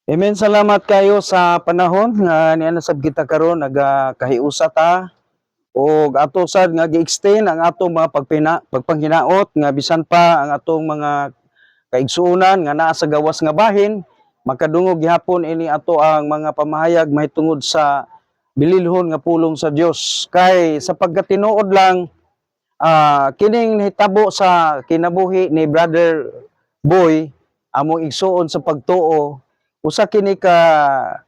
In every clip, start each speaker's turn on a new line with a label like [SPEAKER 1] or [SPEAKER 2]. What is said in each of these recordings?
[SPEAKER 1] Amen, salamat kayo sa panahon nga niya nasab kita karon nagakahiusa ta o ato sad nga gi-extend ang atong mga pagpanghinaot nga bisan pa ang atong mga kaigsuonan nga naa sa gawas nga bahin makadungog gihapon ini ato ang mga pamahayag mahitungod sa bililhon nga pulong sa Dios kay sa pagkatinuod lang kining nahitabo sa kinabuhi ni Brother Boy among igsuon sa pagtuo usa kini ka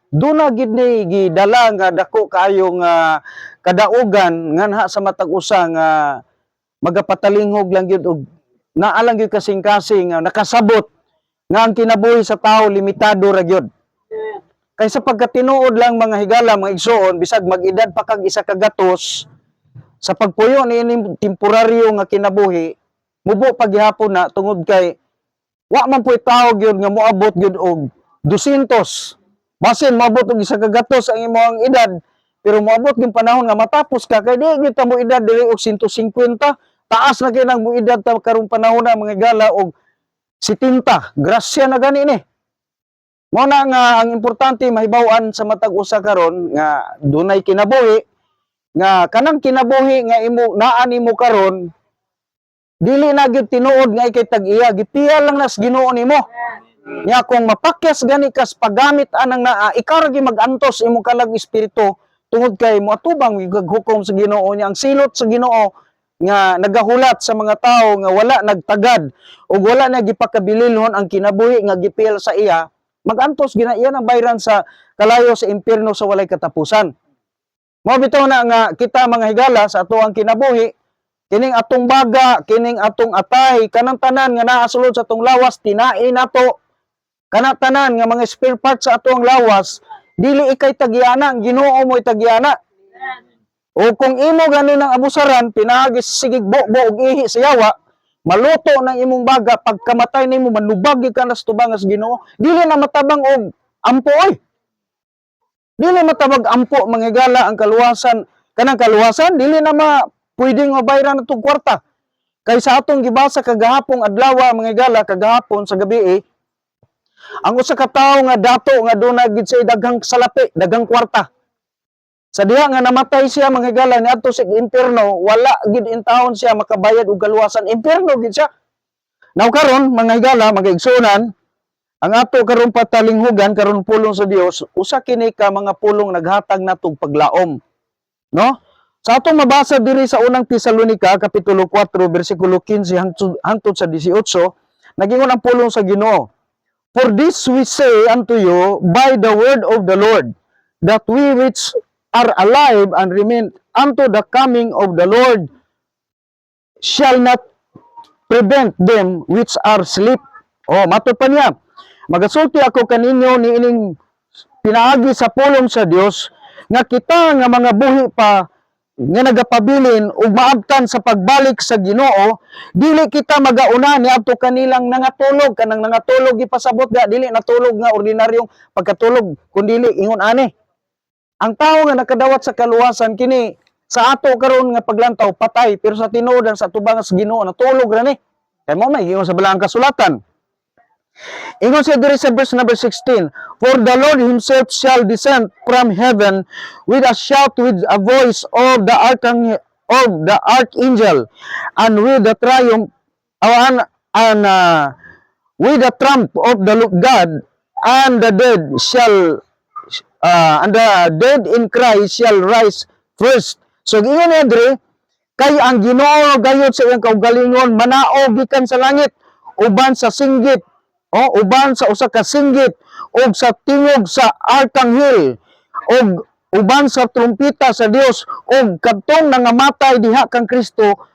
[SPEAKER 1] duna gid ni gidala nga dako kaayo nga kadaugan nganha sa matag usa nga magapatalingog lang gyud og naa lang gyud kasing-kasing nga nakasabot nga ang kinabuhi sa tao limitado ra gyud. Kay sa pagkatinuod lang mga higala mga igsoon bisag mag-edad pa kag isa ka gatos sa pagpuyo ni ining temporaryo nga kinabuhi mubo paghihapon na tungod kay wa man po'y tao gyud nga moabot gyud og 200. Basin moabot og isa ka gatos ang imong edad pero moabot gyud panahon nga matapos ka kay di gyud ta mo edad diri og 150. Taas na kay nang mo edad ta karong panahon na mga higala og 70. Grasya na gani ni. Mo na nga ang importante mahibaw-an sa matag usa karon nga dunay kinabuhi nga kanang kinabuhi nga imo naa nimo karon dili na gyud tinuod nga ikay tag-iya gipiya lang nas Ginoo nimo. Nya kung mapakyas gani kas paggamit anang naa ikaw ra gyud mag-antos imong kalag espiritu tungod kay moatubang gaghukom sa Ginoo nya ang silot sa Ginoo nga nagahulat sa mga tao nga wala nagtagad ug wala na gipakabililhon ang kinabuhi nga gipil sa iya magantos gina iya ang bayran sa kalayo sa impierno sa walay katapusan. Mao bitaw na nga kita mga higala sa ato ang kinabuhi kining atong baga, kining atong atay, kanang tanan nga naa sulod sa atong lawas tinain nato. Kanang tanan nga mga spare parts sa atong lawas dili ikay tagiana, ang Ginoo mo tagiana. O kung imo ganin ang abusaran pinagis sigig bo og ihi sa yawa maluto ng imong baga pagkamatay nimo manubag ka na sa tubang sa Ginoo dili na matabang og ampo oy. Dili matabag ampo mga higala ang kaluwasan kanang kaluwasan dili na pwedeng mabayran atong kwarta. Kay sa atong gibasa kagahapon adlaw mga higala kagahapon sa gabi ang usa ka tawo nga dato nga dunay gid sa daghang salapi, daghang kwarta. Sa diha nga namatay siya mga higala niadto sa impierno, wala gid intawon siya makabayad og kaluwasan, impierno gid siya. Now karon mga higala, mga igsunan, ang ato karon patalinghugan karon pulong sa Dios, usa kini ka mga pulong naghatag natong paglaom. No? Sa atong mabasa diri sa unang Tesalonica kapitulo 4 bersikulo 15 hangtod sa 18, nagingon ang pulong sa Ginoo. For this we say unto you by the word of the Lord, that we which are alive and remain unto the coming of the Lord shall not prevent them which are asleep. Oh, mato pa niya. Magasulti ako kaninyo ni ining pinaagi sa pulong sa Dios nga kita nga mga buhi pa nga nagapabilin ug maabtan sa pagbalik sa Ginoo dili kita magauna niadto kanilang nangatulog kanang nangatulog gipasabot ga dili natulog nga ordinaryong pagkatulog kundi ingon ani ang tao nga nakadawat sa kaluwasan kini sa ato karon nga paglantaw patay pero sa tinuod sa tubang sa Ginoo natulog ra ni kay mo may ingon sa balaang kasulatan. Ingon siya diri sa verse number 16, for the Lord himself shall descend from heaven with a shout, with a voice of the archangel, and with the triumph with the trump of the God, and the dead in Christ shall rise first. So ingon niya diri kay ang Ginoo gayud sa iyang kaugalingon manao gikan sa langit uban sa singgit uban sa usa ka singgit ug sa tingog sa arkanghel ug uban sa trumpeta sa Dios ug kadtong nangamatay diha kang Kristo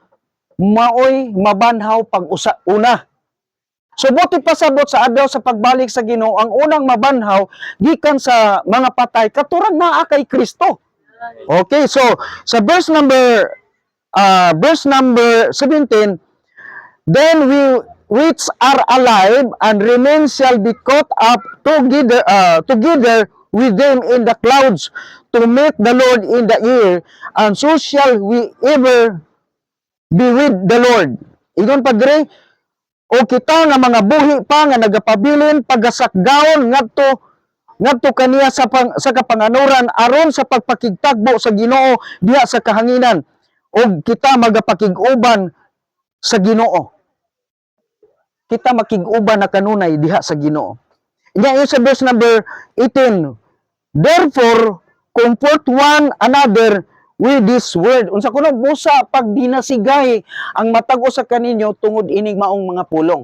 [SPEAKER 1] maoy mabanhaw pag-usa una. So buti pasabot sa adlaw sa pagbalik sa Ginoo ang unang mabanhaw gikan sa mga patay katurang naa kay Kristo. Okay, so sa verse number 17, then we which are alive and remain shall be caught up together with them in the clouds to meet the Lord in the air, and so shall we ever be with the Lord. Ingon pa diri, o kita nga mga buhi pa nga nagapabilin pagasakgaon ngadto ngadto kaniya sa kapanganuran aron sa pagpakigtagbo sa Ginoo diha sa kahanginan ug kita magapakig-uban sa Ginoo. Kita makig-uban na kanunay diha sa Ginoo. Inya sa verse number 18. Therefore, comfort one another with this word. Unsa kuno busa pag dinasigay ang matag-o sa kaninyo tungod ining maong mga pulong.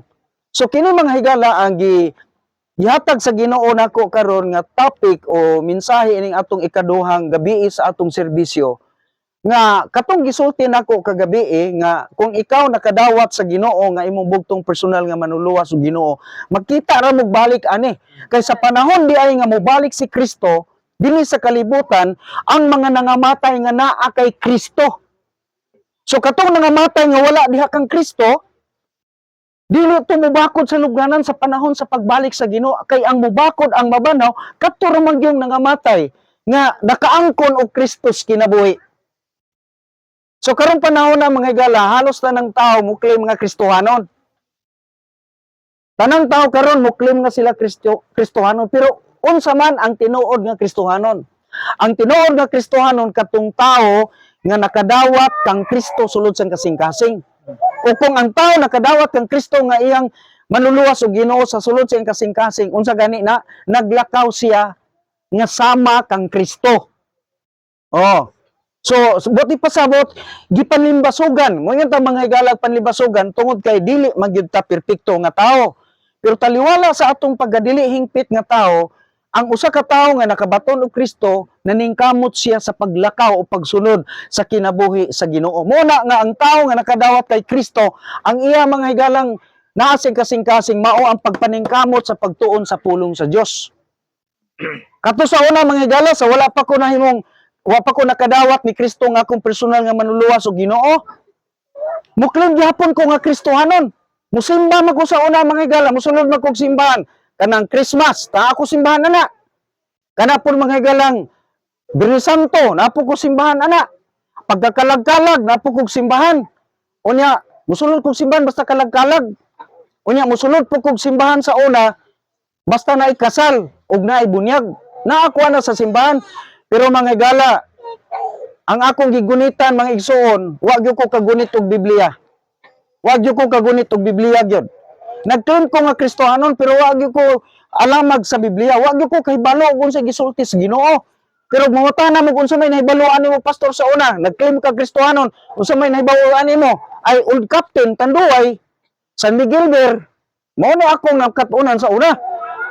[SPEAKER 1] So kini mga higala ang gihatag sa Ginoo nako karon nga topic o mensahe ining atong ikaduhang gabi sa atong serbisyo nga katong gisulti nako kagabi nga kung ikaw nakadawat sa Ginoo nga imong bugtong personal nga manuluwas og Ginoo, makita ra mo balik ani kay sa panahon di ay nga mobalik si Kristo dinhi sa kalibutan ang mga nangamatay nga naa kay Kristo. So katong nangamatay nga wala diha kang Kristo, dili ito mubakod sa lugnanan sa panahon sa pagbalik sa Ginoo kay ang mubakod ang mabanaw kadto ra man gyung nangamatay nga nakaangkon og Kristos kinabuhi. So karong panahon na mga higala halos tanang tao mo claim nga Kristohanon. Tanang tao karon mo claim nga sila Kristohanon pero unsa man ang tinuod nga Kristohanon? Ang tinuod nga Kristohanon katong tao nga nakadawat kang Kristo sulod sang kasing-kasing. O kung ang tao nakadawat kang Kristo nga iyang manluluwas og Ginoo sa sulod sa kasing-kasing, unsa gani na naglakaw siya nga sama kang Kristo. Oh. So buti pasabot gipanlimbasugan. Mo ta mga higala panlimbasugan tungod kay dili magyud ta perpekto nga tao. Pero taliwala sa atong pagdili hingpit nga tao, ang usa ka tawo nga nakabaton og Kristo naningkamot siya sa paglakaw o pagsunod sa kinabuhi sa Ginoo. Muna nga ang tawo nga nakadawat kay Kristo, ang iya mga higalang naa kasing-kasing mao ang pagpaningkamot sa pagtuon sa pulong sa Dios. Kato sa una mga higala sa wala pa ko nakadawat ni Kristo nga akong personal nga manluluwas og Ginoo. Muklim gyapon ko nga Kristohanon. Musimba man ko sa una mga higala, musunod man kog simbahan. Kanang Christmas, ta ako simbahan ana. Kana pun mga higalang Birhen Santo, napo ko simbahan ana. Pagkakalag-kalag, napo kog simbahan. Unya, musulod kog simbahan basta kalag-kalag. Unya, musulod po kog simbahan sa una, basta naay kasal, ug naay bunyag. Naa ko ana sa simbahan. Pero mga higala, ang akong gigunitan mga igsoon, wa gyud ko kagunit og Biblia. Wa gyud ko kagunit og Biblia gyud. Nagtuon ko nga Kristohanon pero wa gyud ko alamag sa Biblia. Wa gyud ko kahibalo kung sa gisulti sa Ginoo. Pero mangutana mo kung sa may nahibaluan nimo pastor sa una, nagclaim ka Kristohanon, kung sa may nahibaluan nimo ay old captain Tanduay, San Miguel Ber, mao ni akong nakatunan sa una.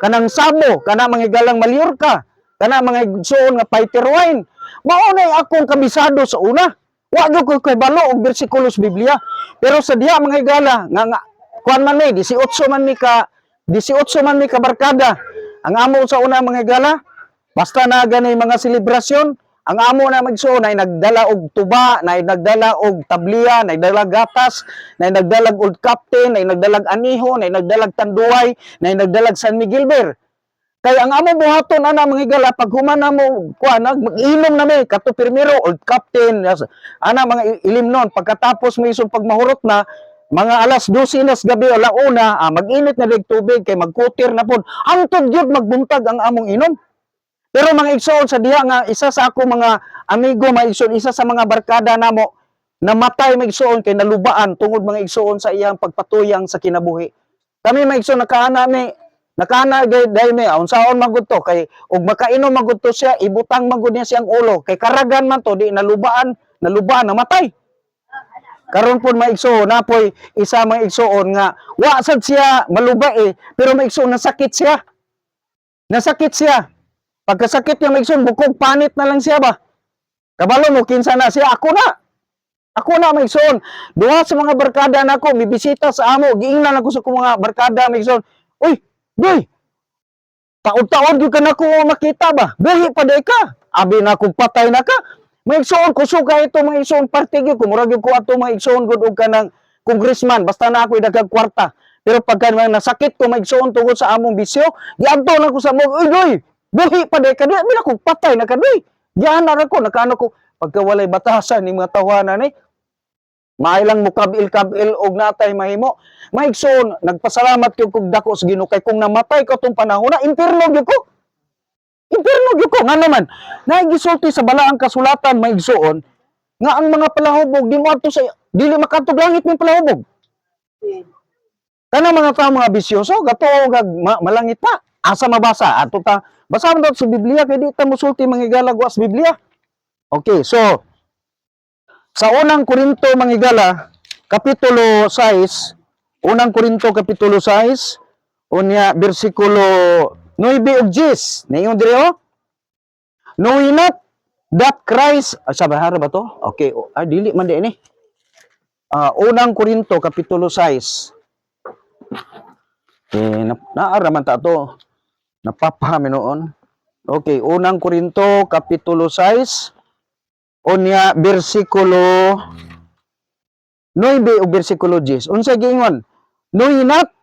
[SPEAKER 1] Kanang Sabo, kana mga higalang Mallorca, kana mga igsoon nga fighter wine. Mao ni akong kabisado sa una. Wa gyud ko kahibalo og bersikulo sa Biblia. Pero sa diha mga higala nga kuan man ni 18 man mi ka barkada. Ang amo sa una mga higala, basta na gani mga selebrasyon, ang amo na magsuon ay nagdala og tuba, na nagdala og tabliya, na nagdala gatas, na nagdalag old captain, na nagdalag aniho, na nagdalag tanduay, na nagdalag San Miguel Ber. Kaya ang amo buhaton ana mga higala pag human namo kuan mag-inom na mi kato primero old captain ana mga ilimnon pagkatapos mo isong pagmahurot na mga alas 12 nas gabi o launa mag-init na dig tubig kay magkutir na pod hangtod gyud magbuntag ang among inom. Pero mga igsoon sa diha nga isa sa ako mga amigo mga igsoon isa sa mga barkada namo namatay mga igsoon kay nalubaan tungod mga igsoon sa iyang pagpatuyang sa kinabuhi. Kami mga igsoon nakana day me unsaon magud to kay ug makainom magud to siya ibutang magud niya siyang ulo kay karagan man to di nalubaan namatay. Karon pud maigsoon napoy isa mga igsoon nga wa sad siya maluba pero maigsoon nasakit siya pagkasakit niya maigsoon bukog panit na lang siya ba kabalo mo kinsa na siya ako na maigsoon duha sa mga barkada nako bibisita sa amo giingnan ako sa mga barkada maigsoon uy Boy, taon-taon yung ka na ko makita ba? Bihi pa day ka. Abi na kong patay na ka. May igsoon, kusuga ito mga igsoon partigyo. Kumurag yung ko ato mga igsoon good og ka ng congressman. Basta na ako idagag kwarta. Pero pagka nasakit ko mga igsoon tungkol sa among bisyo, giadto na ko sa mong, uy, doy, bihi pa day ka. Abi na kong patay na ka, doy. Diyan na ko, nakano ko. Pagka walay batasan ni mga tawanan mailang mo kabil og natay mahimo. Maigsoon, nagpasalamat gyud kog dako sa Ginoo kay kung namatay ko tong panahon na impierno gyud ko. Impierno gyud ko nga naman. Naigisulti sa balaang kasulatan maigsuon nga ang mga palahubog di mo adto sa dili makadtog langit may palahubog. Kana mga tao mga bisyoso gato malangit pa. Asa mabasa ato ta basa mo sa Biblia kay di ta mosulti manghigala was Biblia. Okay, so sa unang Korinto manghigala kapitulo 6, unang Korinto kapitulo 6, unya bersikulo 9 ug 10. Naingon diri oh. Knowing not that Christ, sa bahara ba to? Okay, dili man di ini. Unang Korinto kapitulo 6. Naara man ta to. Napapahami noon. Okay, unang Korinto kapitulo 6, unya bersikulo 9 ug bersikulo 10. Unsa giingon? Knowing not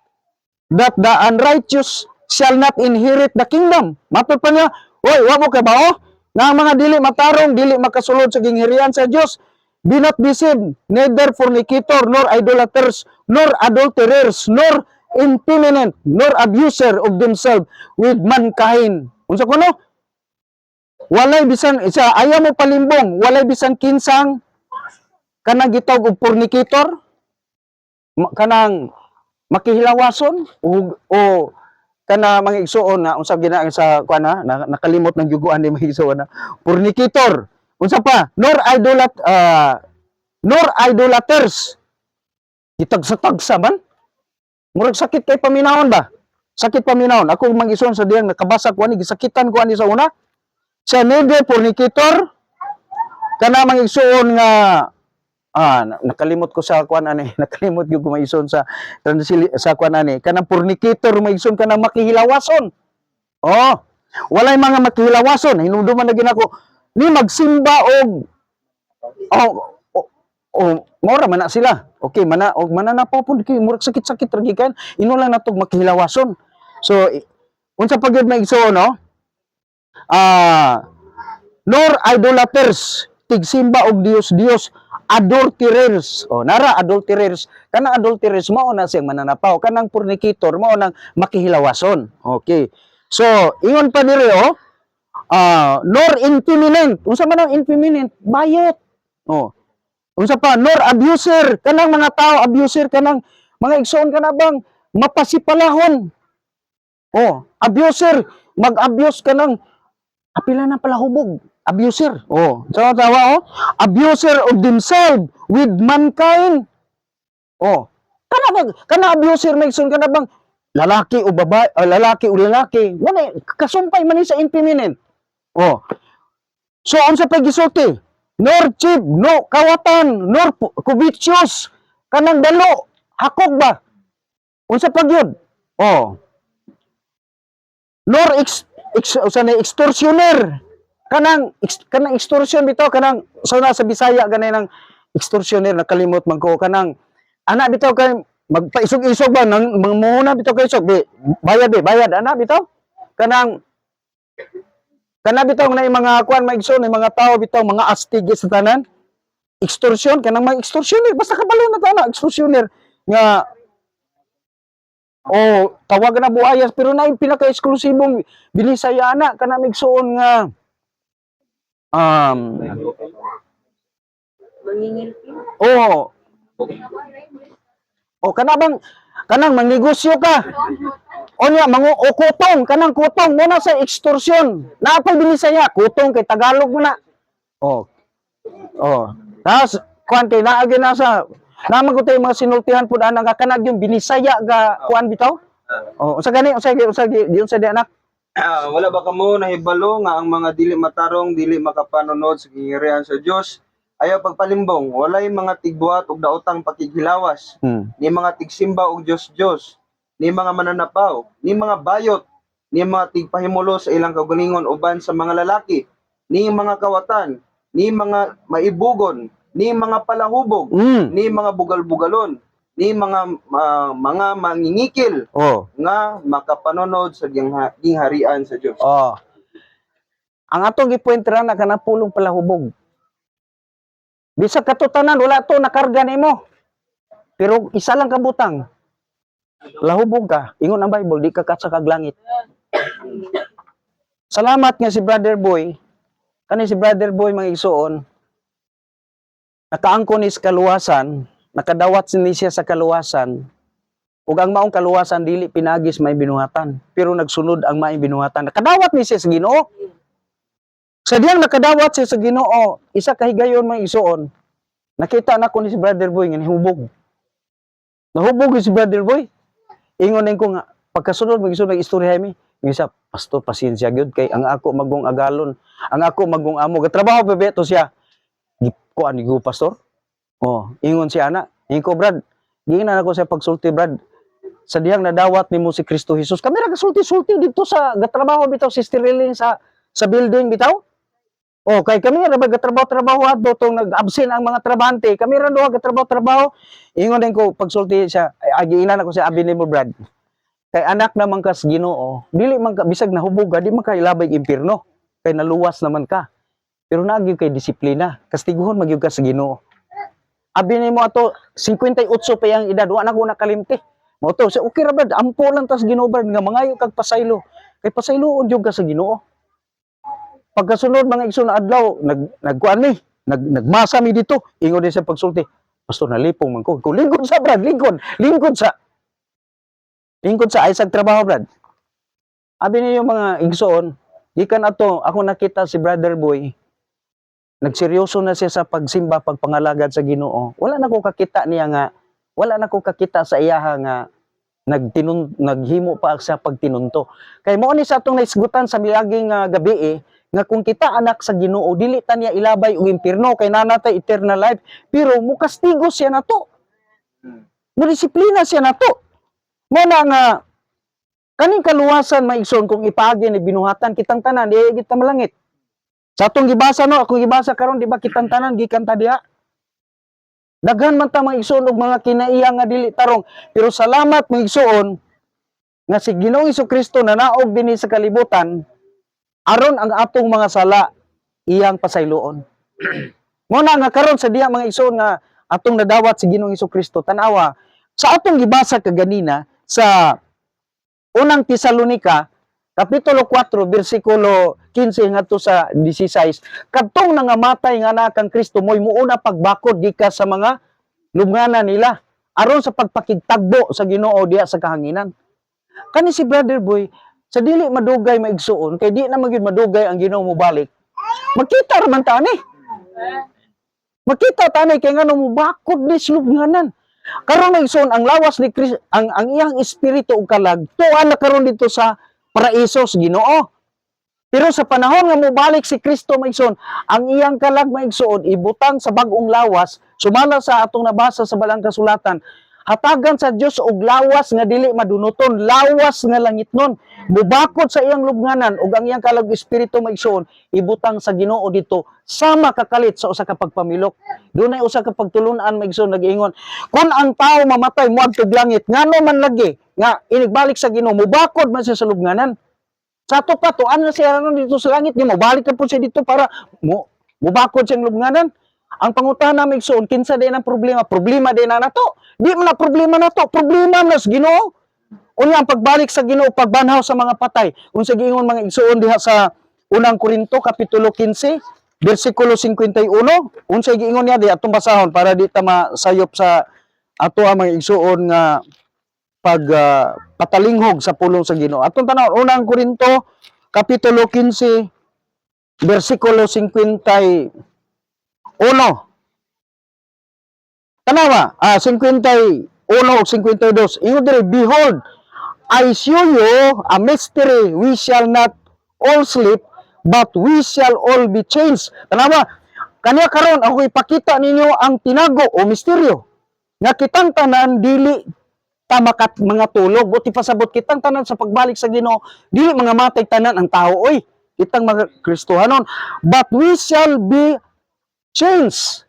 [SPEAKER 1] that the unrighteous shall not inherit the kingdom. Matod pa niya, oy, wa mo kay bao? Nga ang mga dili matarong, dili makasulod sa gingharian sa Dios. Be not deceived, neither fornicator, nor idolaters, nor adulterers, nor impudent, nor abuser of themselves with mankind. Unsa kuno? Walay bisan isa ayaw mo palimbong, walay bisan kinsang kanang gitawag og fornicator, kanang makihilawason o kana mga igsuon na unsa gina sa kuana nakalimot ng yuguan ni mga igsuon na fornicator. Unsa pa? Nor idolaters. Gitagsa-tagsa man. Murag sakit kay paminawon ba? Sakit paminawon. Ako mag-ison sa diyang nakabasa ko ani gisakitan ko ani sa una. Sa neither fornicator kana mga igsuon nga nakalimot ko sa kuan ani, nakalimot gyud ko maison sa kuan ani, kanang fornicator maison kanang makihilawason. Oh, walay mga makihilawason, hinumduman na ginako ni magsimba mora man na sila. Okay, mananapaw pud kay murag sakit-sakit ra gikan, ino lang natog makihilawason. So unsa pa gyud maigsuon no? Nor idolaters, tigsimba og Dios, adulterers. Nara adulterers. Kanang adulterers mao na siyang mananapaw, kanang fornicator mao nang makihilawason. Okay. So, ingon pa diri nor infeminate. Unsa man ang infeminate? Bayot. Unsa pa? Nor abuser. Kanang mga tao abuser kanang mga igsoon kana bang mapasipalahon. Abuser, mag-abuse kanang apila na pala hubog. Abuser. Tawa. Abuser of themselves with mankind. Kana abuser maigsoon kana bang lalaki o babae, lalaki o lalaki. Wala kasumpay man ni sa infeminate. So unsa pa gisulti? Nor cheap, no kawatan, nor covetous. Kanang dalo, hakog ba? Unsa pa gyud? Nor extortioner. Kanang extortion bitaw kanang sa Bisaya ganay nang extortioner nakalimot man ko kanang ana bitaw kay magpaisog-isog ba nang mangmuna bitaw kay isog bayad ana bitaw kanang bitaw na mga kuan maigsoon mga tao bitaw mga astig sa tanan extortion kanang mga extortioner basta kabalo na tana extortioner nga tawag na buayas pero na pinaka-eksklusibong binisaya ana kanang maigsoon nga kanang mangnegosyo ka. Onya kutong, kanang kutong mo na sa extortion. Naapay binisaya, kutong kay Tagalog mo na. Tas kuan kay naagi na sa naman ko tay mga sinultihan pud anang kanag yung binisaya ga kuan bitaw. Unsa gani unsa di anak?
[SPEAKER 2] Wala ba kamo nahibalo nga ang mga dili matarong, dili makapanunod sa gingharian sa Dios? Ayaw pagpalimbong, walay mga tigbuhat og daotang pakighilawas, ni mga tigsimba og Dios, ni mga mananapaw, ni mga bayot, ni mga tigpahimulo sa ilang kaugalingon uban sa mga lalaki, ni mga kawatan, ni mga maibugon, ni mga palahubog, ni mga bugal-bugalon, ni mga mangingikil nga makapanunod sa gingharian sa Dios.
[SPEAKER 1] Ang atong gipuentra na kanang pulong palahubog. Bisag katutanan wala to nakarga nimo. Pero isa lang kabutang. Lahubog ka, ingon ang Bible, di ka katsa kag langit. Salamat nga si Brother Boy, kani si Brother Boy mga igsoon, nakaangko ni sa kaluwasan, nakadawat ni siya sa kaluwasan, ug ang maong kaluwasan dili pinagis may binuhatan, pero nagsunod ang maing binuhatan. Nakadawat ni siya sa Ginoo. Sa diyang nakadawat siya sa Ginoo, isa kahigayon mga igsoon, nakita na ko ni si Brother Boy nga nahubog. Nahubog si Brother Boy. Ingon din ko nga, pagkasunod mag-isunod ng istorya mi, yung isa, pastor, pasensya gyud kay ang ako magong agalon, ang ako magong amo, gatrabaho pa beto siya. Kuan ni pastor. Oh, ingon si ana, ingon ko Brad, giingnan ako sa pagsulti Brad. Sa diyang nadawat nimo si Kristo Jesus. Kami ra kasulti-sulti dito sa gatrabaho bitaw si Steriling sa building bitaw. Oh, kay kami ra gatrabaho-trabaho adto tong nag-absent ang mga trabahante. Kami ra duha gatrabaho-trabaho. Ingon din ko pagsulti siya, giingnan ako sa abi nimo Brad. Kay anak naman ka sa Ginoo, dili man ka bisag nahubog ka, di man ka ilabay impierno. Kay naluwas naman ka. Pero nagyud kay disiplina, kastiguhon magyud ka sa Ginoo. Abi nimo ato 58 pa yang edad, wa na ko nakalimti. Mo to, okay ra Brad, ampo lang tas Ginoo Brad nga mangayo kag pasaylo. Kay pasayloon jud ka sa Ginoo. Pagkasunod mga igsoon na adlaw, nagkuan mi, nagmasa mi dito. Ingon din sa pagsulti. Pastor nalipong man ko. Lingkod sa Brad, lingkod sa ay sa trabaho, Brad. Abi niyo mga igsoon, gikan ato, ako nakita si Brother Boy, nagseryoso na siya sa pagsimba, pagpangalagad sa Ginoo. Wala na ko kakita niya nga, wala na ko kakita sa iyaha nga, naghimo pa sa pagtinunto. Kay mo ni sa atong naisgutan sa milaging gabi nga kung kita anak sa Ginoo, dili ta niya ilabay og impierno, kay nanatay eternal life, pero mukastigo siya nato. Mudisiplina siya nato. Muna nga, kaning kaluwasan maigsoon kung ipaagi ni binuhatan kitang tanan, di kita malangit. Sa atong gibasa no, akong gibasa karon di ba kitang tanan gikan ta diha. Daghan man ta maigsoon og mga kinaiya nga dili tarong, pero salamat maigsoon nga si Ginoong Jesucristo na naog dinhi sa kalibutan aron ang atong mga sala iyang pasayloon. Muna nga karon sa diha mga igsoon nga atong nadawat si Ginoong Jesucristo, tanawa sa atong gibasa kaganina sa unang Tesalonica, kapitulo 4, bersikulo 15 ngadto sa 16, kadtong nangamatay nga anak kang Kristo mo'y muuna pagbakod gikas sa mga lubnganan nila aron sa pagpakigtagbo sa Ginoo diha sa kahanginan. Kani si Brother Boy, sa dili madugay maigsuon, kay di na magyud madugay ang Ginoo mo balik. Makita ra man tani. Makita tani kay ngano mo bakod ni lubnganan. Karon maigsoon ang lawas ni Kristo, ang iyang espiritu ug kalag tuwa na karon dito sa paraiso sa Ginoo. Pero sa panahon nga mobalik si Kristo maigsoon, ang iyang kalag maigsoon ibutang sa bag-ong lawas, sumala sa atong nabasa sa balang kasulatan, hatagan sa Dios og lawas nga dili madunoton, lawas nga langitnon, mubakod sa iyang lubnganan ug ang iyang kalag espiritu maigsoon ibutang sa Ginoo dito sama kakalit sa usa ka pagpamilok. Dunay usa ka pagtulunan maigsoon nag-ingon, kun ang tao mamatay moadtog langit, ngano man lagi nga inigbalik sa Ginoo, mubakod man siya sa lubnganan. Sa ato pa to, ano siya dito sa langit, di mo balik ka po siya dito para mubakod siyang lubnganan. Ang pangutan na maigsoon, kinsa din ang problema din na nato. Di mo na problema na to, problema na sa Ginoo. Unya ang pagbalik sa Ginoo, pagbanhaw sa mga patay. Unsa giingon mga igsoon diha sa unang Korinto kapitulo 15, bersikulo 51, unsa giingon niya di atong basahon para di ta masayop sa ato ang mga igsoon nga patalinghog sa pulong sa Ginoo. Atong tanaw unang Korinto kapitulo 15, bersikulo 51. Tanawa, 51 o 52. Ingon diri, behold, I show you a mystery, we shall not all sleep, but we shall all be changed. Tanawa, kaniya karon ako ipakita ninyo ang tinago o misteryo nga kitang tanan dili ta makat mga tulog, buti pasabot kitang tanan sa pagbalik sa Ginoo, dili mga matay tanan ang tao oy, kitang mga Kristohanon, but we shall be changed.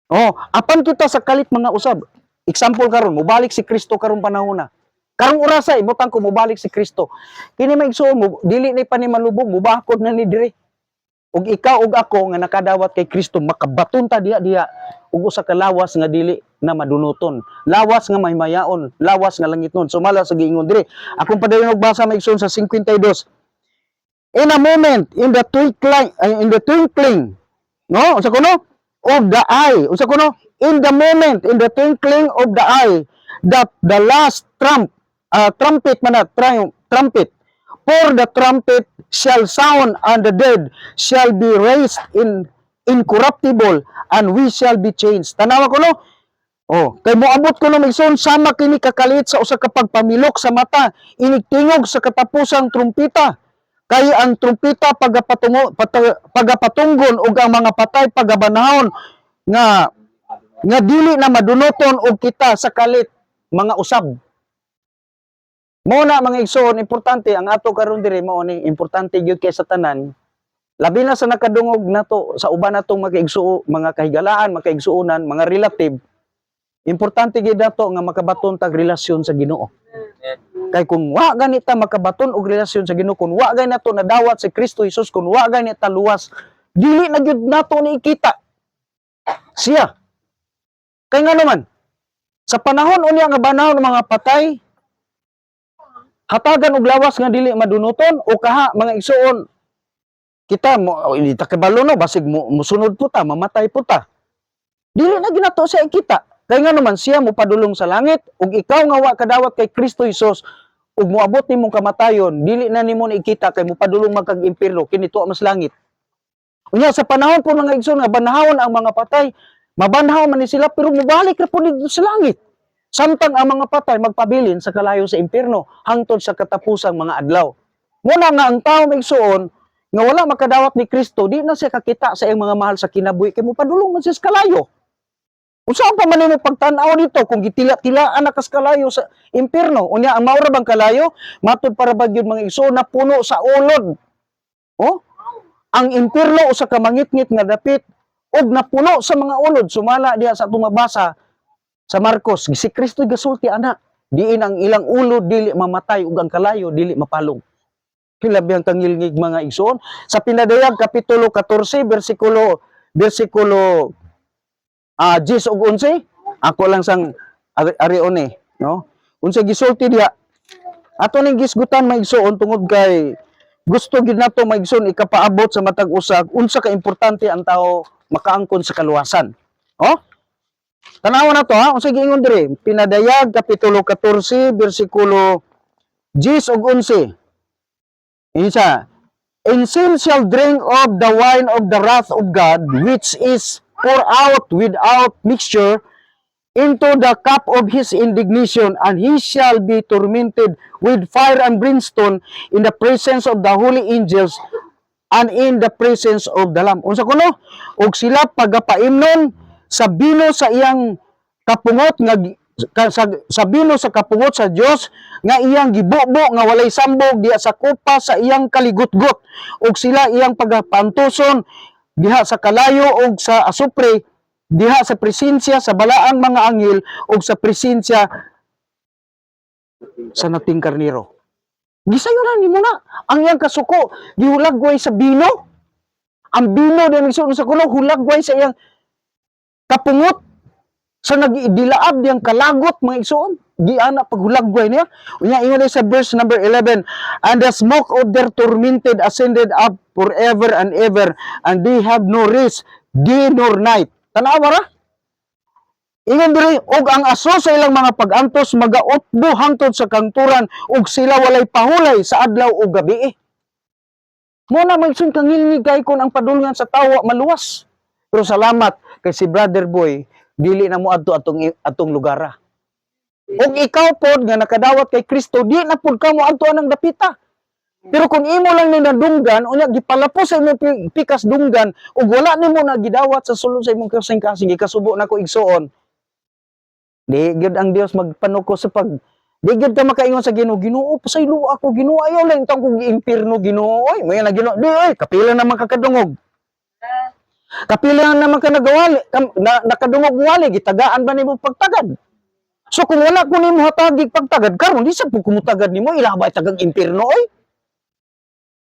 [SPEAKER 1] Oh, apan kita sa kalit mga usab. Example karon, mubalik si Kristo karon panahon na. Karong orasa ibutang ko mubalik si Kristo. Kini maigsuon mo, dili ni pa ni malubog, mubakod na ni diri. Ug ikaw ug ako nga nakadawat kay Kristo, makabaton ta diha ug usa ka lawas nga dili na madunuton. Lawas nga mahimayaon, lawas nga langitnon. Sumala sa giingon diri. Akong padayon og basa maigsuon sa 52. In a moment, in the twinkling, no? Unsa kuno? Of the eye. Unsa kuno? In the moment, in the twinkling of the eye, that the last trumpet man na, trumpet. For the trumpet shall sound, and the dead shall be raised in incorruptible, and we shall be changed. Tanawa ko no? Oh, kay moabot ko no igsoon sama kini kakalit sa usa ka pagpamilok sa mata, inigtingog sa katapusang trumpeta. Kay ang trumpeta pagapatunggon ug ang mga patay pagabanahon nga dili na madunoton og kita sa kalit mga usab. Mao na mga igsoon, importante ang ato karon diri mao ni importante gyud kay sa tanan. Labi na sa nakadungog nato sa uban natong mga igsuo, mga kahigalaan, mga kaigsuonan, mga relative. Importante gyud nato nga makabaton tag relasyon sa Ginoo. Kay kung wa ganita makabaton og relasyon sa Ginoo, kung wa gani nato nadawat si Kristo Jesus, kung wa gani ta luwas, dili na gyud nato ni ikita siya. Kay nga naman sa panahon unya nga banahon ng mga patay, hatagan og lawas nga dili madunoton o kaha mga igsoon, kita mo hindi ta kabalo no basig musunod po ta, mamatay po ta. Dili na ginato siya ikita. Kay nga naman siya mo padulong sa langit ug ikaw nga wa kadawat kay Kristo Jesus ug moabot nimong kamatayon, dili na nimo ikita kay mo padulong magkag-impierno kini tuwa mas langit. Unya sa panahon po mga igsoon nga banahon ang mga patay, mabanhaw man ni sila pero mobalik ra po dito sa langit. Samtang ang mga patay magpabilin sa kalayo sa impierno hangtod sa katapusang mga adlaw. Muna nga ang tawo igsoon nga wala makadawat ni Kristo, di na siya kakita sa iyang mga mahal sa kinabuhi kay mo padulong man siya sa kalayo. Unsa pa man nimo pagtan-aw dito kung gitila-tilaan na kas kalayo sa impierno? Unya ang maura bang kalayo? Matud para ba gyud mga igsoon na puno sa ulod. Oh? Ang impierno usa ka mangitngit nga dapit ug napuno sa mga ulod. Sumala diha sa atong mabasa sa Marcos, si Kristo gasulti ana, diin ang ilang ulod dili mamatay ug ang kalayo dili mapalong. Kilabi ang kangilngig mga igsoon sa Pinadayag kapitulo 14 bersikulo 10 ug 11. Ako lang sang arione, no? Unsa gisulti diha? Ato ning gisgutan mga igsoon tungod kay gusto gid nato mga igsoon ikapaabot sa matag usag unsa ka importante ang tao makaangkon sa kaluwasan. Oh? Tanawa na to ha, unsa giingon diri? Pinadayag kapitulo 14 bersikulo 10 ug 11. Isa, and sin shall drink of the wine of the wrath of God, which is poured out without mixture into the cup of his indignation, and he shall be tormented with fire and brimstone in the presence of the holy angels and in the presence of the Lamb. Unsa kuno? Og sila pagapaimnon sa bino sa iyang kapungot nga sa bino sa kapungot sa Dios nga iyang gibubo nga walay sambog diha sa kopa sa iyang kaligutgot, og sila iyang pagapantuson diha sa kalayo og sa asupre, diha sa presensya sa balaang mga anghel og sa presensya sa nating karnero. Gisayunan nimo na ang iyang kasuko gihulagway sa bino. Ang bino din sa kuno hulagway sa iyang kapungot sa nagidilaab diyang kalagot mga igsoon. Giana paghulagway niya. Unya ingon sa verse number 11, and the smoke of their tormented ascended up forever and ever, and they have no rest day nor night. Tanawa ra? Ingon diri, og ang aso sa ilang mga pag-antos magaotbo hangtod sa kanturan, og sila walay pahulay sa adlaw o gabi. Mo na magsun kangilngig kay kon ang padulngan sa tawo maluwas. Pero salamat kay si Brother Boy, dili na mo adto atong lugar. Og ikaw pod nga nakadawat kay Kristo, di na pod ka mo adto anang dapita. Pero kung imo lang ni nadunggan, unya gipalapos sa imong pikas dunggan ug wala nimo na gidawat sa sulod sa imong kasing-kasing, gikasubo na ko igsoon. Di gyud ang Dios magpanuko sa di gyud ka makaingon sa Ginoo, Ginoo pasaylo ako, Ginoo ayaw lang tang kog impierno Ginoo. Oy, may na Ginoo. Di oy, kapila naman ka kadungog. Kapila naman ka nagawali, nakadungog wali, gitagaan ba nimo pagtagad? So kung wala ko nimo hatagig pagtagad karon, di sa pugkumutagad nimo ilabay tagag impierno oy.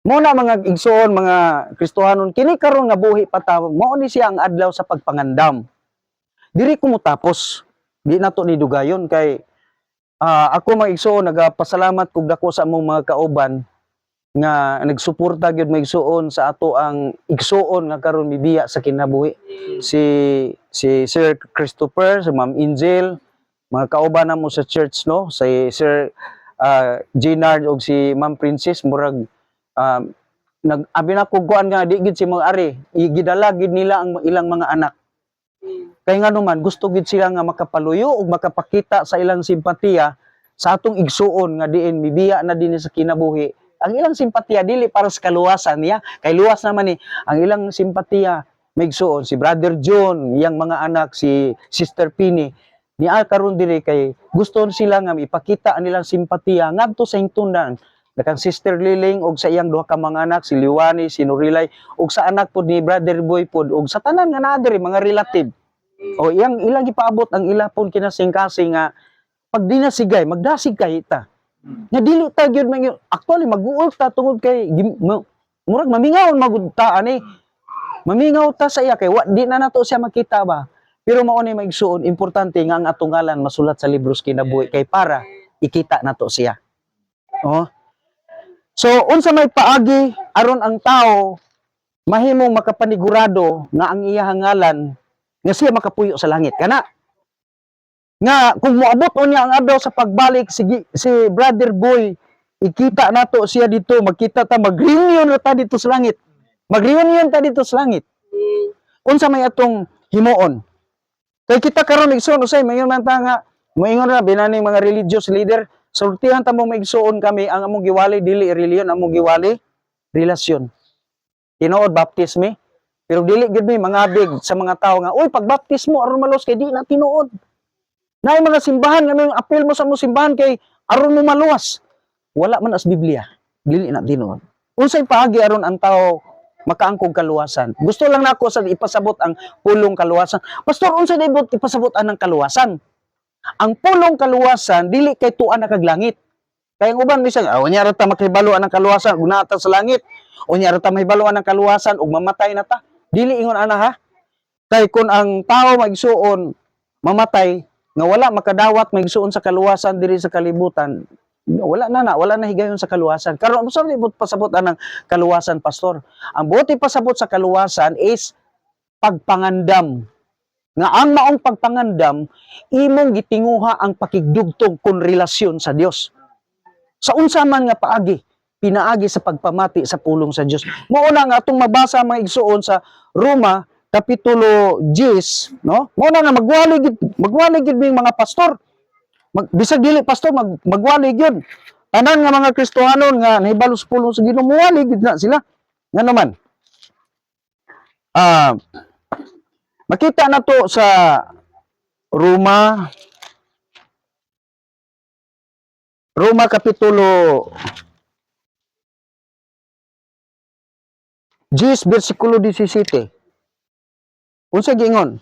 [SPEAKER 1] Mo na mga igsoon, mga Kristohanon, kini karon nga buhi pataw, mao ni siya ang adlaw sa pagpangandam. Diri ko mo tapos, di nato ni dugayon kay ako mga igsoon nagapasalamat kog dako sa among mga kauban nga nagsuporta gyud may igsuon sa ato ang igsuon nga karon mibiya sa kinabuhi. Si Sir Christopher, si Ma'am Angel, mga kauban na mo sa church, no, si Sir Gennard og si Ma'am Princess murag abi na ko kuan nga di gid si mga ari igidala gid nila ang ilang mga anak. Kay nga naman gusto gid sila nga makapaluyo ug makapakita sa ilang simpatiya sa atong igsuon nga diin mibiya na dinhi sa kinabuhi. Ang ilang simpatiya dili para sa kaluwasan niya, kay luwas naman ni ang ilang simpatiya maigsuon si Brother John, iyang mga anak si Sister Pini. Niya karon diri kay gusto sila nga ipakita ang ilang simpatiya ngadto sa hingtunan kang Sister Liling og sa iyang duha ka mga anak si Liwani, si Nurilay og sa anak pod ni Brother Boy pod og sa tanan nga naa diri mga relative. O iyang ilang gipaabot ang ila pon kinasing-kasing nga pag di na sigay magdasig kay ta. Nga dili ta gyud actually mag-uol ta tungod kay murag mamingaw magud ta ani. Mamingaw ta sa iya kay di na nato siya makita ba. Pero mao ni maigsuon importante nga ang atong ngalan masulat sa libro sa kinabuhi kay para ikita nato siya. Oh. So, unsa may paagi aron ang tao mahimong makapanigurado nga ang iyang ngalan nga siya makapuyo sa langit kana. Nga kung moabot unya ang adlaw sa pagbalik si Brother Boy, ikita nato siya dito, magkita ta mag-reunion ta dito sa langit. Mag-reunion ta dito sa langit. Unsa may atong himuon? Kay kita karon igsoon usay mayon man ta nga moingon na binaning mga religious leader. Sultihan ta mo maigsuon kami ang among giwali dili reliyon, among giwali relasyon. Tinuod baptisme, pero dili gid mi mangabig sa mga tawo nga uy pagbaptismo aron malos kay di na tinuod. Naay mga simbahan nga may apil mo sa mo simbahan kay aron mo maluwas. Wala man as Biblia, dili na tinuod. Unsay paagi aron ang tawo makaangkog kaluwasan? Gusto lang nako sa ipasabot ang pulong kaluwasan. Pastor, unsay daybot ipasabot anang kaluwasan? Ang pulong kaluwasan dili kay tuan na kag langit. Kay ang uban bisan, unya ra ta makahibalo ang kaluwasan ug naa ta sa langit. Unya ra ta mahibalo ang kaluwasan ug mamatay na ta. Dili ingon ana ha. Kay kun ang tao maigsuon mamatay nga wala makadawat maigsuon sa kaluwasan diri sa kalibutan, wala na higayon sa kaluwasan. Karon usa ni pasabot anang kaluwasan, pastor. Ang buti pasabot sa kaluwasan is pagpangandam. Nga ang maong pagpangandam, imong gitinguha ang pakigdugtong kon relasyon sa Dios. Sa unsa man nga paagi, pinaagi sa pagpamati sa pulong sa Dios. Mao na nga atong mabasa mga igsuon sa Roma kapitulo 10, no? Mao na nga magwali gid mga pastor. Bisag dili pastor magwali gyud. Tanan nga mga Kristohanon nga nahibalo sa pulong sa Ginoo, muwali gid na sila. Nga naman. Makita na to sa Roma kapitulo 10 bersikulo 17. Unsa giingon?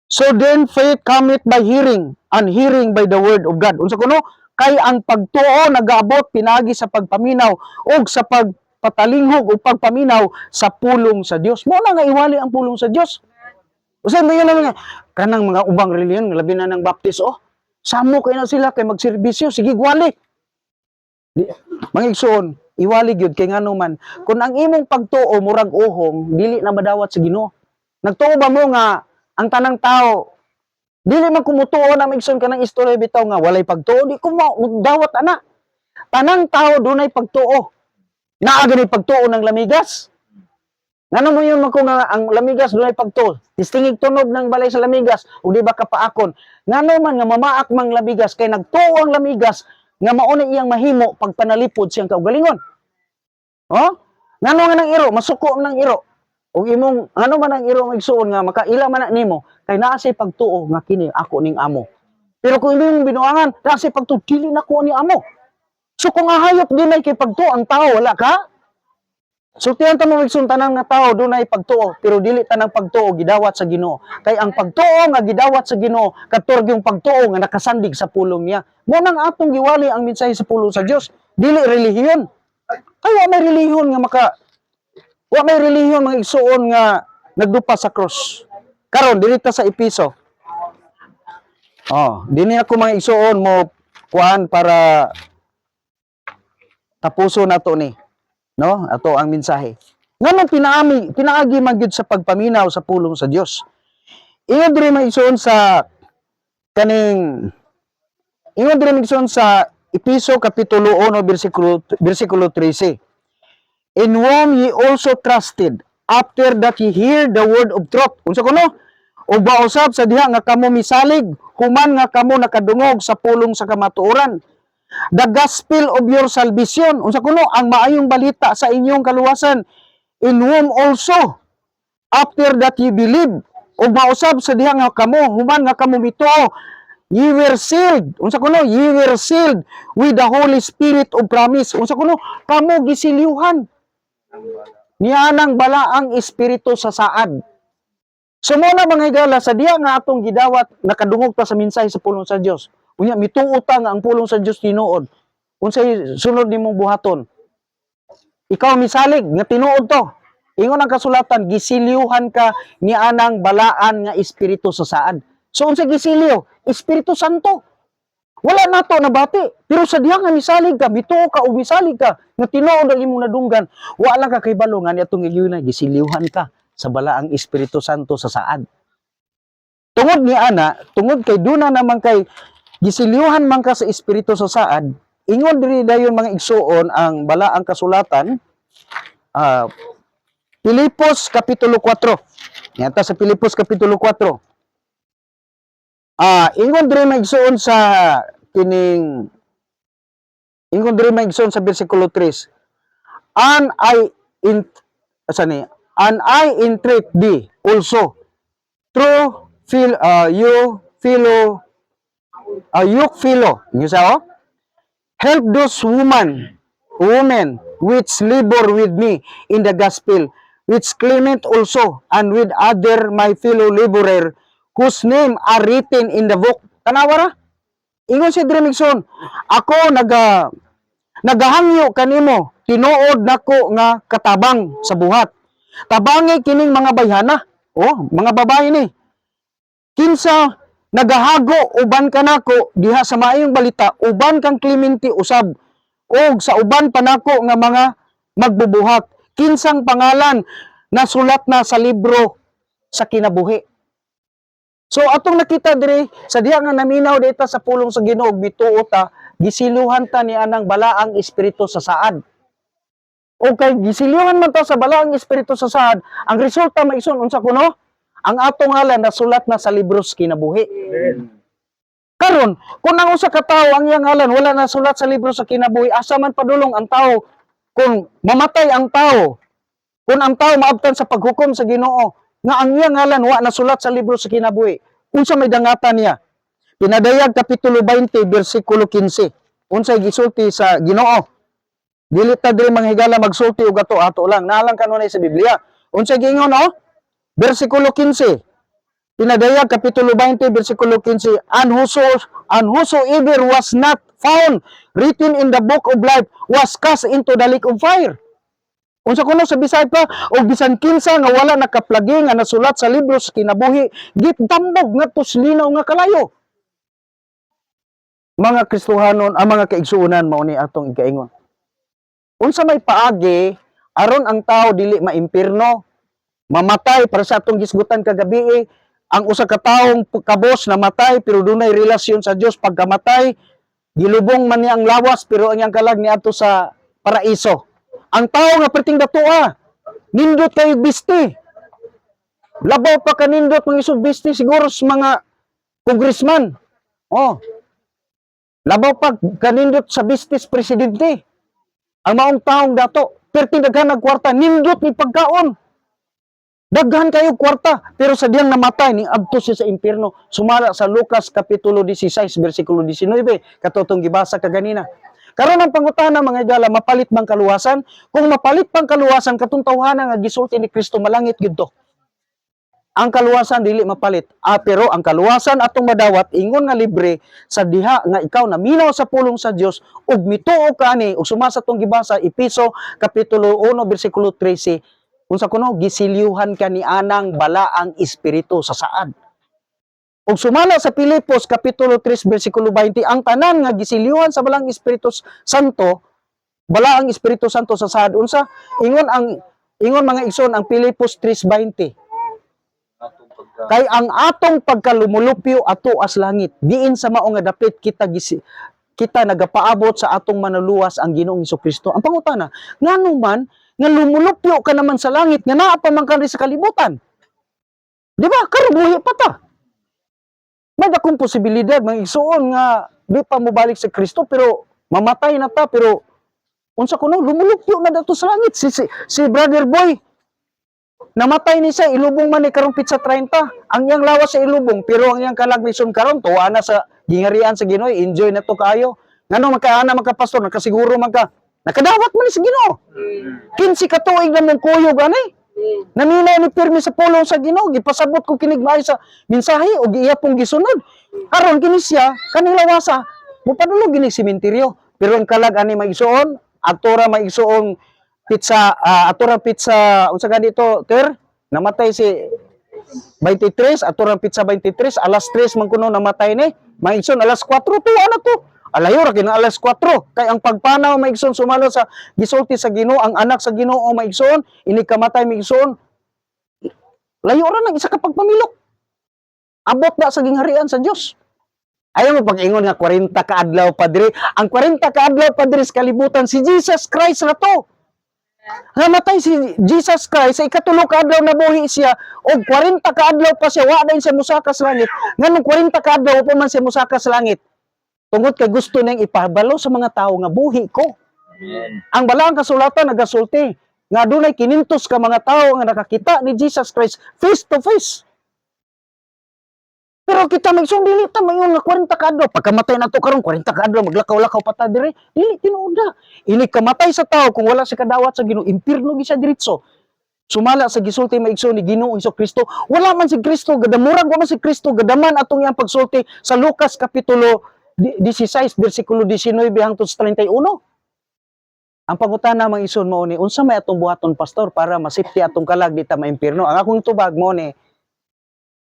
[SPEAKER 1] So then faith cometh by hearing, and hearing by the word of God. Unsa kuno? Kay ang pagtuo nagaabot pinagi sa pagpaminaw ug sa pagpatalinghog ug pagpaminaw sa pulong sa Dios. Mo na nga iwali ang pulong sa Dios. Usay mo yun nga, kanang mga ubang reliyon, labi na ng baptis, samo kayo na sila, kay magserbisyo, sige, gwali. Mga igsoon, iwali gyud kay ngano man, kung ang imong pagtuo, murag uhong, dili na madawat sa Ginoo. Nagtuo ba mo nga, ang tanang tao, dili man kumutuo na maigsoon ka ng istorya bitaw nga, walay pagtuo, di ko dawat ana. Tanang tao, dunay pagtuo. Naaga ni pagtuo ng lamigas. Ngano mo yun ko nga ang lamigas dunay pagtuo. Distingig tunog ng balay sa lamigas ug di ba kapaakon. Ngano man nga mamaak mang lamigas kay nagtuo ang lamigas nga mao na iyang mahimo pagpanalipod siyang kaugalingon. Ngano nga nang iro masuko nang iro. Ug imong ano man ang iro magsuon nga makaila man na nimo kay naa say pagtuo nga kini ako ning amo. Pero kung imong binuangan naa say pagtuo dili nako ni amo. So kung ahayop dinay kay pagtuo ang tao wala ka. So tiyan ta mo tanan nga tao dunay pagtuo pero dili tanang pagtuo gidawat sa Ginoo. Kay ang pagtuo nga gidawat sa Ginoo katurg yung pagtuo nga nakasandig sa pulong niya. Mo nang atong giwali ang mensahe sa pulong sa Dios, dili relihiyon. Kay wa may relihiyon nga wa may relihiyon mga igsuon nga nagdupa sa cross. Karon dili ta sa Episo. Dinhi ako mga igsuon mo kuan para tapuso nato ni. no? Ato ang mensahe. Nganong pinaagi man gyud sa pagpaminaw sa pulong sa Dios. Ingon diri maigsoon sa kaning ingon diri maigsoon sa Episo kapitulo 1 bersikulo 13. In whom ye also trusted after that ye hear the word of truth. Unsa kuno? O bausab sa diha nga kamo misalig human nga kamo nakadungog sa pulong sa kamatuoran. The gospel of your salvation. Unsa kuno? Ang maayong balita sa inyong kaluwasan. In whom also after that ye believe. O bausab sa diha nga kamo human nga kamo mituo. Ye were sealed. Unsa kuno? Ye were sealed with the Holy Spirit of promise. Unsa kuno? Kamo gisiliuhan niya nang balaang espiritu sa saad. So mo na mga higala sa diha nga atong gidawat nakadungog ta sa mensahe sa pulong sa Dios. Unya mituo ta nga ang pulong sa Dios tinuod. Unsay sunod nimong buhaton? Ikaw misalig nga tinuod to. Ingon ang kasulatan, gisiliuhan ka ni anang balaan nga espiritu sa saad. So unsay gisilyo? Espiritu Santo. Wala nato nabati. Pero sa diha nga misalig ka, bituo ka o misalig ka, nga tinuod ang imong nadunggan, wala ka kay balungan atong ilyuna gisiliuhan ka sa balaang Espiritu Santo sa saad. Tungod ni ana, tungod kay duna naman kay gisiliuhan man ka sa Espiritu sa saad, ingon diri dayon mga igsuon ang balaang kasulatan, Pilipos kapitulo 4. Yata sa Pilipos kapitulo 4. Ingon diri maigsoon sa kining ingon diri maigsoon sa bersikulo 3. And I entreat thee also through you help those women which labor with me in the gospel, which Clement also, and with other my fellow laborer, whose name are written in the book. Tanawara? Ingon si Drimigson, ako nagahangyo kanimo, tinuod nako nga katabang sa buhat. Tabangi kining mga bayhana. Mga babae ni. Kinsa nagahago uban kanako diha sa maayong balita, uban kang Clemente usab. Og sa uban pa nako nga mga magbubuhat. Kinsang pangalan nasulat na sa libro sa kinabuhi. So atong nakita diri sa diha nga naminaw dita sa pulong sa Ginoo bituo ta gisiluhan ta ni anang balaang espiritu sa saad. O kay gisiluhan man ta sa balaang espiritu sa saad, ang resulta maison unsa kuno? Ang atong ngalan nasulat na sa libro sa kinabuhi. Karon, kung ang usa ka tawo ang iyang ngalan wala nasulat sa libro sa kinabuhi, asa man padulong ang tawo kung mamatay ang tawo? Kung ang tawo maabtan sa paghukom sa Ginoo, nga ang iyang ngalan wa nasulat sa libro sa kinabuhi, unsa may dangatan niya? Pinadayag kapitulo 20 bersikulo 15. Unsay gisulti sa Ginoo? Dili ta diri manghigala magsulti og ato lang. Naalang kanunay sa Biblia. Unsay giingon Bersikulo 15. Pinadayag kapitulo 20 bersikulo 15. And whosoever was not found written in the book of life was cast into the lake of fire. Unsa kuno sa Bisaya pa, og bisan kinsa nga wala nakaplagi nga nasulat sa libro sa kinabuhi, gitambog ngadto sa linaw nga kalayo. Mga Kristohanon, ang mga kaigsuonan mao ni atong ikaingon. Unsa may paagi aron ang tao dili maimpirno, mamatay para sa atong gisgutan kagabi, ang usa ka taong kabos namatay pero dunay relasyon sa Dios pagkamatay, gilubong man niya ang lawas pero ang iyang kalag niadto sa paraiso. Ang tao nga perting datua, nindot kayo bisti. Labaw pa ka nindot mga isog bisti siguro sa mga congressman. Labaw pa kanindot sa business presidente. Ang maong taong dato, perting daghan nagkwarta, nindot ni pagkaon. Daghan kayo kwarta, pero sa diyang namatay, ni adto siya sa impierno. Sumala sa Lucas kapitulo 16, versikulo 19, katotong gibasa kaganina. Karon ang pangutana mga igala, mapalit bang kaluwasan? Kung mapalit bang kaluwasan, katong tawhana nga gisulti ni Kristo malangit gyud to. Ang kaluwasan dili mapalit. Pero ang kaluwasan atong madawat ingon nga libre sa diha nga ikaw naminaw sa pulong sa Dios ug mituo kani ug sumasa tong gibasa Episo kapitulo 1 bersikulo 13. Unsa kuno gisilyuhan ka ni anang balaang espiritu sa saad. Ug sumala sa Pilipos kapitulo 3 bersikulo 20, ang tanan nga gisilyuhan sa balaang Espiritu Santo bala ang Espiritu Santo sa saad unsa ingon mga igsoon ang Pilipos 3:20.
[SPEAKER 2] Atong pagka
[SPEAKER 1] Kay ang atong pagkalumulupyo ato as langit, diin sa mao nga dapit kita nagapaabot sa atong manuluwas ang Ginoong Hesukristo. Ang pangutana, ngano man nga lumulupyo ka naman sa langit nga naa pa man ka rin sa kalibutan. Di ba? Karubuhi pa ta. May dakong posibilidad mga igsoon nga di pa mo balik sa Kristo pero mamatay na ta pero unsa kuno lumulupyo na dato sa langit si Brother Boy namatay ni siya ilubong man ni karong pitsa 30 ang iyang lawas sa ilubong pero ang iyang kalagmison karon tuwa na sa gingarian sa Ginoo enjoy na to kaayo ngano makaana pastor nakasiguro man ka nakadawat man ni sa Ginoo 15 ka tuig na mong kuyog ani naminaw ni pirmi sa pulong sa Ginoo gipasabot ko kinig maayo sa mensahe ug iya pong gisunod aron kini siya kaning lawasa mopadulog gini sementeryo pero ang kalag ani maigsuon atora maigsuon pizza atora pizza unsa ka dito ter namatay si 23 atora pizza 23 alas 3 man kuno namatay ni maigsuon alas 4 tuwa na to alayo ra kina alas 4 kay ang pagpanaw maigsoon sumalo sa gisulti sa Ginoo ang anak sa Ginoo maigsoon ini kamatay maigsoon layo ra nang isa ka pagpamilok abot na sa gingharian sa Dios ayaw mo pag-ingon nga 40 ka adlaw padre ang 40 ka adlaw padre sa kalibutan si Jesus Christ na to namatay si Jesus Christ sa ikatulo ka adlaw nabuhi siya og 40 ka adlaw pa siya wa din siya musaka sa langit nganong 40 ka adlaw pa man siya musaka sa langit tungod kay gusto niyang ipahabalo sa mga tao nga buhi ko. Ang balaang kasulatan nagasulti nga adunay 500 ka mga tao nga nakakita ni Jesus Christ face to face. Pero kita magsong dili ta mayon nga 40 ka adlaw pagkamatay nato karon 40 ka adlaw maglakaw-lakaw pa ta dire dili tinuoda. Ini kamatay sa tao kung wala si kadawat sa Ginoo impierno gi siya diretso. Sumala sa gisulti maigsoon ni Ginoo Hesukristo wala man si Kristo gadamurag wa man si Kristo gadaman atong iyang pagsulti sa Lucas kapitulo 16 bersikulo 19 hangtod sa 31. Ang pangutana mga ison mo ni unsa may atong buhaton pastor para masipti atong kalag di ta maimpierno. Ang akong tubag mo ni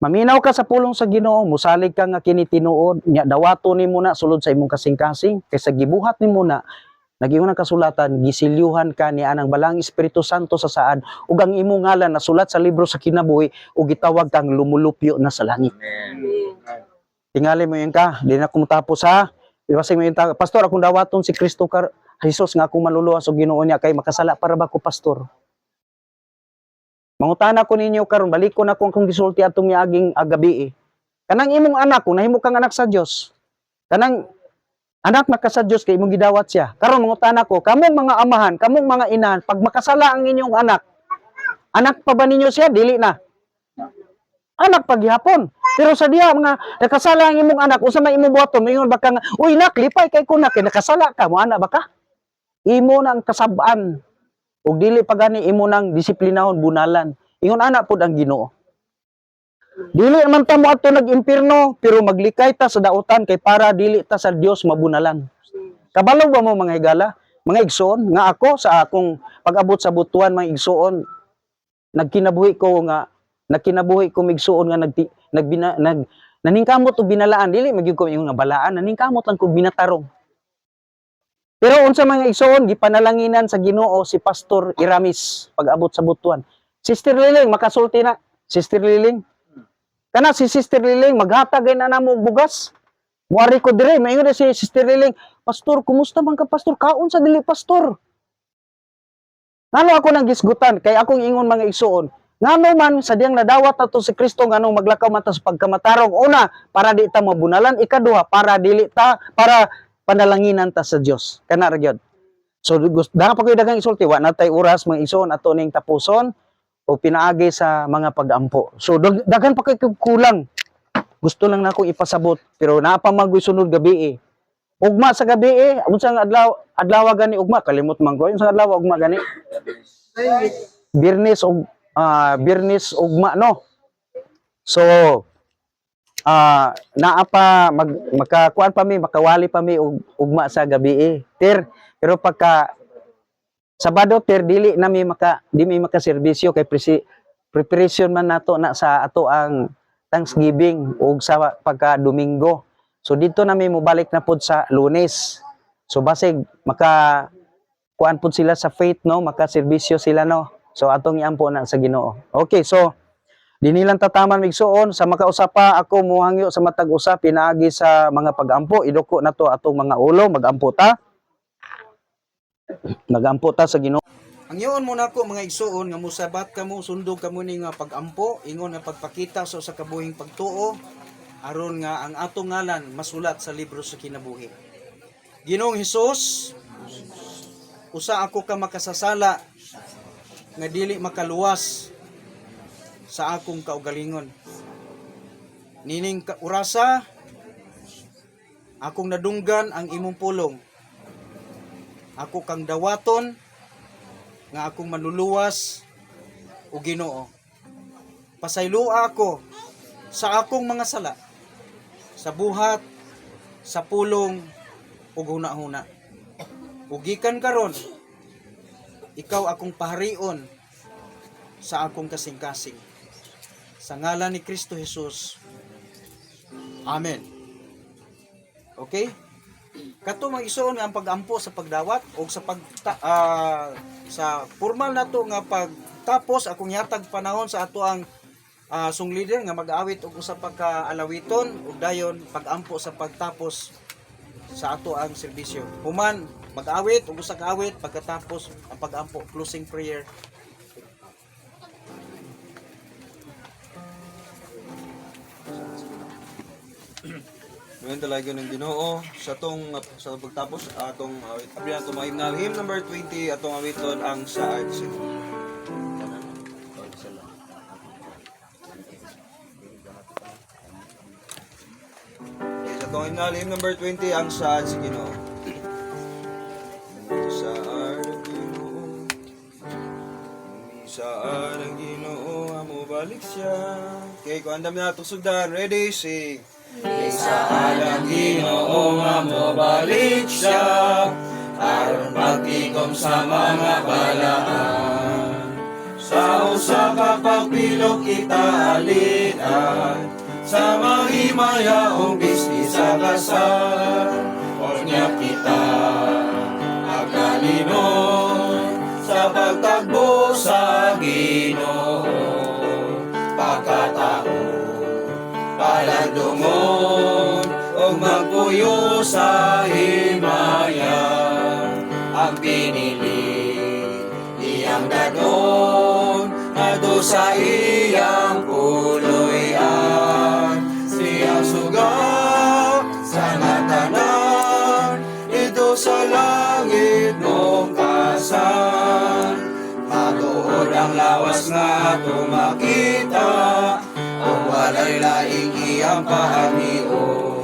[SPEAKER 1] maminaw ka sa pulong sa Ginoo, musalig ka nga kini tinuod, nya dawato nimo na sulod sa imong kasing-kasing kaysa gibuhat nimo na nagingon ang kasulatan gisilyuhan ka ni anang balang Espiritu Santo sa saad ug ang imong ngalan nasulat sa libro sa kinabuhi ug gitawag kang lumulupyo na sa langit. Tingali mo yun ka, di na kumutapos ha. Iwasing mo yun ta, pastor akong dawaton si Kristo Jesus nga akong maluluwas o Ginoo niya kay makasala para ba ko pastor. Mangutana ko ninyo karon balik ko na kung gisulti atong miaging agabi kanang imong anak kung nahimo kang anak sa Dios kanang anak na ka sa Dios kay imong gidawat siya karon mangutana ko kamong mga amahan kamong mga inahan pag makasala ang inyong anak pa ba ninyo siya dili na anak paghihapon pero sa diha mga nakasala ang imong anak usa may imong buhaton mayon baka nga uy nak lipay kay ko nak kay nakasala ka mo ana baka imo nang kasab-an ug dili pa gani imo nang disiplinahon bunalan ingon ana pud ang Ginoo dili man ta mo adto nag-impierno pero maglikay ta sa dautan kay para dili ta sa Dios mabunalan kabalo ba mo mga higala mga igsoon nga ako sa akong pag-abot sa butuan mga igsoon nagkinabuhi ko migsuon nga naningkamot og binalaan dili magyud ko yung nga balaan naningkamot lang kog binatarong. Pero unsa mga igsoon gipanalanginan sa Ginoo si Pastor Iramis pag-abot sa butuan. Sister Liling makasulti na. Sister Liling. Kana si Sister Liling maghatag na namo og bugas. Muari ko dire mayngon si Sister Liling, "Pastor, kumusta man ka pastor? Kaon sa dili pastor?" Ngano ako nang gisgutan kay akong ingon mga igsoon. Ngano man sa diyang nadawat ato si Kristo nganong maglakaw man ta sa pagkamatarong una para di ta mabunalan ikaduha para panalanginan ta sa Dios kana ra gyud so dahang pa koy daghang isulti wa natay oras mga igsoon ato ning tapuson o pinaagi sa mga pag-ampo so daghan pa kay kulang gusto lang nako ipasabot pero naa pa magoy sunod gabi ugma sa gabi unsang adlaw gani ugma kalimot man ko unsang adlaw ugma gani Biyernes ugma no so naa pa makakuan pa mi makawali pa mi ugma sa gabi pero pagka Sabado dili mi makaserbisyo kay preparation man nato na sa ato ang Thanksgiving ug sa pagka Domingo so dito na mi mobalik na pod sa Lunes so basig kuan pud sila sa faith, no, makaserbisyo sila, no. So atong iampo na sa Ginoo. Okay, so dinilang tataman migsuon sa makausapa ako muhangyo sa matag usa pinaagi sa mga pagampo, iduko na to atong mga ulo, magampo ta sa Ginoo. Ang iyon mo nako mga igsuon nga musabat kamo, sundog kamo ni nga pagampo, ingon nga pagpakita sa usa ka buhing pagtuo aron nga ang atong ngalan masulat sa libro sa kinabuhi. Ginoong Hesus, usa ako ka makasasala nga dili makaluwas sa akong kaugalingon. Nining urasa akong nadunggan ang imong pulong. Ako kang dawaton nga akong manluluwas o Ginoo. Pasaylua ako sa akong mga sala, sa buhat, sa pulong ug huna-huna. Ug gikan karon, ikaw akong paharion sa akong kasing-kasing. Sa ngalan ni Kristo Jesus. Amen. Okay? Kato mag-isuon nga ang pagampo sa pagdawat o sa sa formal nato nga pagtapos akong yatag panahon sa ato ang song leader nga mag-awit og usa pa ka alawiton ug dayon pagampo sa pagtapos sa ato ang serbisyo. Human mag-awit og usa ka awit pagkatapos ang pagampo, closing prayer.
[SPEAKER 2] Ngayon talaga ng Ginoo sa pagtapos atong abrihan to mga hymnal. Hymn number 20 atong awiton ang saad sila. Sa atong hymnal, hymn number 20 ang saad sa Ginoo. Saad ang Ginoo, saad ang Ginoo, amo balik siya. Okay, kung andam na itong sugdan, ready, sing.
[SPEAKER 3] Isaad ang Ginoo nga mobalik siya aron pagtikom sa mga balaan. Sa usa ka pagpilok kita alitan sa mahimayaong bisni sa kasal. Unya kita agalinon sa pagtagbo sa Ginoo. Pagkatao paladumon o magpuyo sa himaya. Ang pinili iyang dadon ato sa iyang puloyan. Siyang suga sa natanan ito sa langit mong kasan. Matuod ang lawas nga ato makita o walay laing iyang pahamio.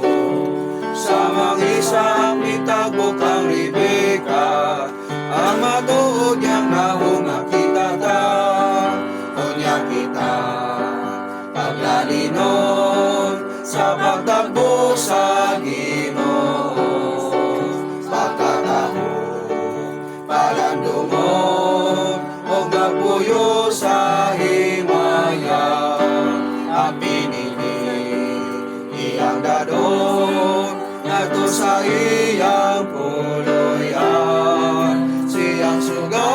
[SPEAKER 3] Sa mangisang mitagbo kang Rebecca, ang matuod niyang naong nakita ta. Kunya kita paglalinon sa pagtagbo sa Ginoo. Pagkataho palandumon o magpuyo sa himaya. Ang pinili iyang dadon nato sa iyang puloyan. Siyang suga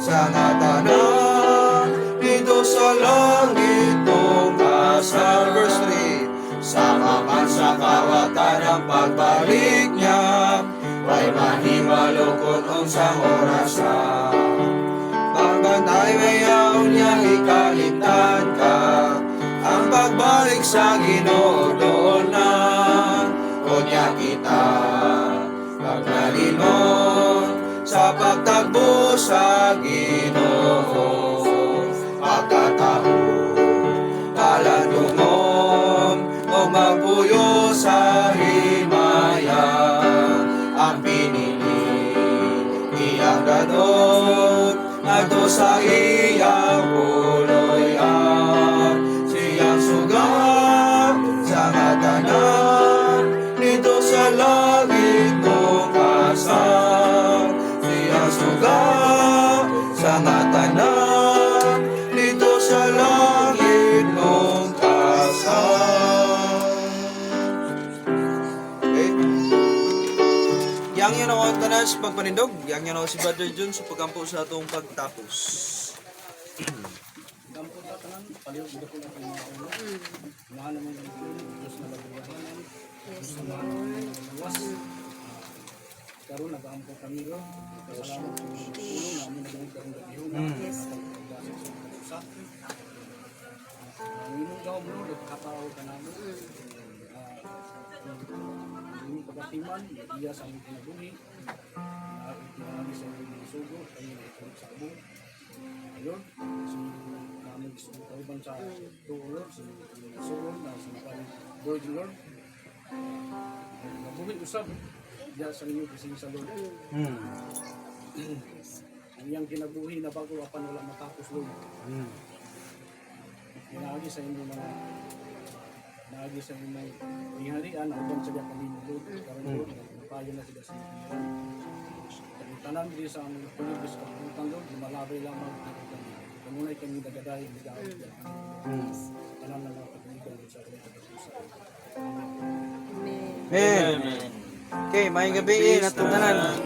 [SPEAKER 3] sa natanan dito sa langit mong kasal. Verse 3. Sama man sa kawatan ang pagbalik niya, may mahimalo kung unsang orasan. Pagbantay mayaw niya ikalimtan ka, ang pagbalik sa Ginoo doon na. Kunya kita paglalinon sa pagtagbo sa Ginoo. Pagkataho palandumon o magpuyo sa himaya. Ang pinili iyang dadon ato sa iyang puloyan. Siyang suga sa natanan dito sa langit mong kasal. Siyang suga sa natanan dito sa langit mong kasal.
[SPEAKER 2] Okay? Yang yun ang tanan sa pagpanindog. Yang nyo na si Brother John sa pagkampo sa atong pagtapos.
[SPEAKER 4] Dampo ta tanan, paliw gid ko na kay mga ulo. Mahal mo yung Diyos na labuhanan.
[SPEAKER 5] Yes, Lord.
[SPEAKER 4] Luwas. Karon nagaampo kami ro. Salamat sa ulo namin naging karong gabi.
[SPEAKER 5] Yes.
[SPEAKER 4] Sa Minong daw mo nagkataw ka namin. Yung pagkatiman, iya sa aming kinabuhi. At itinanami sa aming sugo, kami na ito sa abong. Ayun, so namin gusto kauban sa Lord, sa sugo na sa mga Lord Lord. Nabuhi usab, diya sa inyo kasi sa Lord. Ang iyang kinabuhi na bago apan wala matapos Lord. Naagi sa inyo mga naagi sa inyo mga ingharian ang ubang sadya kami Lord. Karon Lord, payo na sila sa inyo. Tanan diri sa aming pulibis ka putang Lord, malabay lamang kami. Kamunay kami dagadahin ng gawin. Tanan na mga pagkaligan sa ating pagkatusa.
[SPEAKER 5] Amen.
[SPEAKER 2] Amen. Okay, maayong gabi na tanan.